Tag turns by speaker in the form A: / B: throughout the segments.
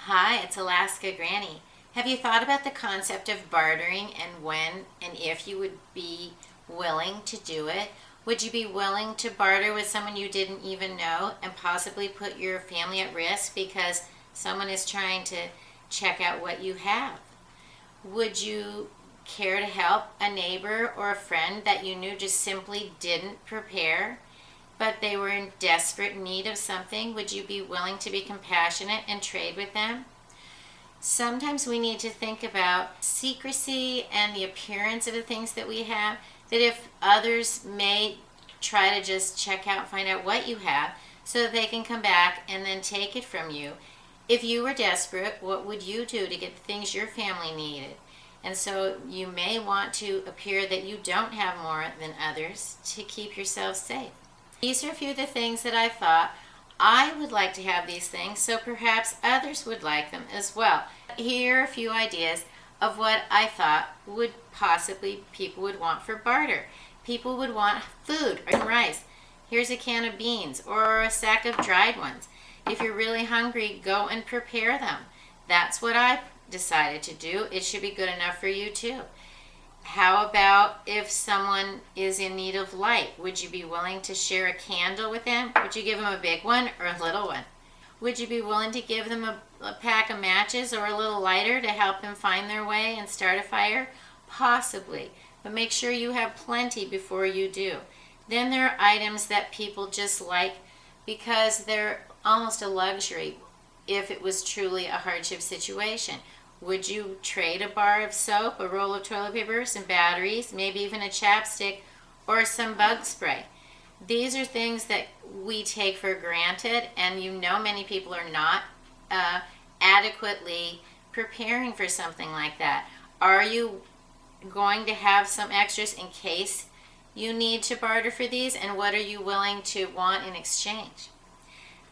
A: Hi, it's Alaska Granny. Have you thought about the concept of bartering and when and if you would be willing to do it? Would you be willing to barter with someone you didn't even know and possibly put your family at risk because someone is trying to check out what you have? Would you care to help a neighbor or a friend that you knew just simply didn't prepare, but they were in desperate need of something? Would you be willing to be compassionate and trade with them? Sometimes we need to think about secrecy and the appearance of the things that we have, that if others may try to just check out, find out what you have, so that they can come back and then take it from you. If you were desperate, what would you do to get the things your family needed? And so you may want to appear that you don't have more than others to keep yourself safe. These are a few of the things that I thought I would like to have these things, so perhaps others would like them as well. Here are a few ideas of what I thought would possibly people would want for barter. People would want food or rice. Here's a can of beans or a sack of dried ones. If you're really hungry, go and prepare them. That's what I decided to do. It should be good enough for you too. How about if someone is in need of light? Would you be willing to share a candle with them? Would you give them a big one or a little one? Would you be willing to give them a pack of matches or a little lighter to help them find their way and start a fire? Possibly, but make sure you have plenty before you do. Then there are items that people just like because they're almost a luxury if it was truly a hardship situation. Would you trade a bar of soap, a roll of toilet paper, some batteries, maybe even a chapstick, or some bug spray? These are things that we take for granted, and you know many people are not adequately preparing for something like that. Are you going to have some extras in case you need to barter for these, and what are you willing to want in exchange?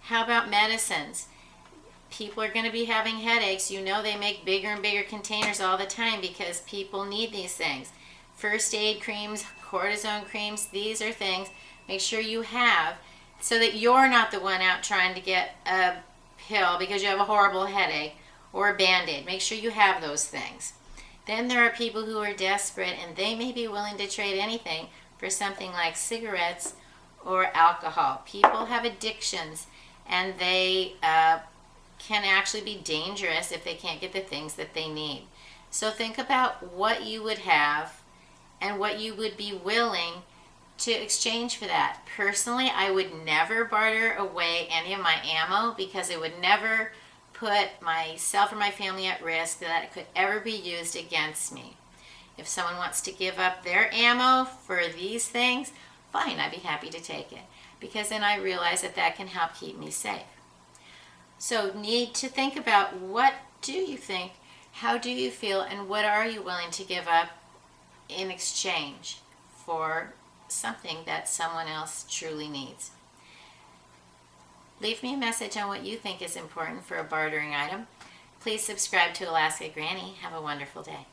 A: How about medicines? People are going to be having headaches. You know they make bigger and bigger containers all the time because people need these things. First aid creams, cortisone creams, these are things make sure you have so that you're not the one out trying to get a pill because you have a horrible headache or a Band-Aid. Make sure you have those things. Then there are people who are desperate and they may be willing to trade anything for something like cigarettes or alcohol. People have addictions and they can actually be dangerous if they can't get the things that they need. So think about what you would have and what you would be willing to exchange for that. Personally, I would never barter away any of my ammo because it would never put myself or my family at risk that it could ever be used against me. If someone wants to give up their ammo for these things, fine, I'd be happy to take it because then I realize that that can help keep me safe. So need to think about what do you think, how do you feel, and what are you willing to give up in exchange for something that someone else truly needs. Leave me a message on what you think is important for a bartering item. Please subscribe to Alaska Granny. Have a wonderful day.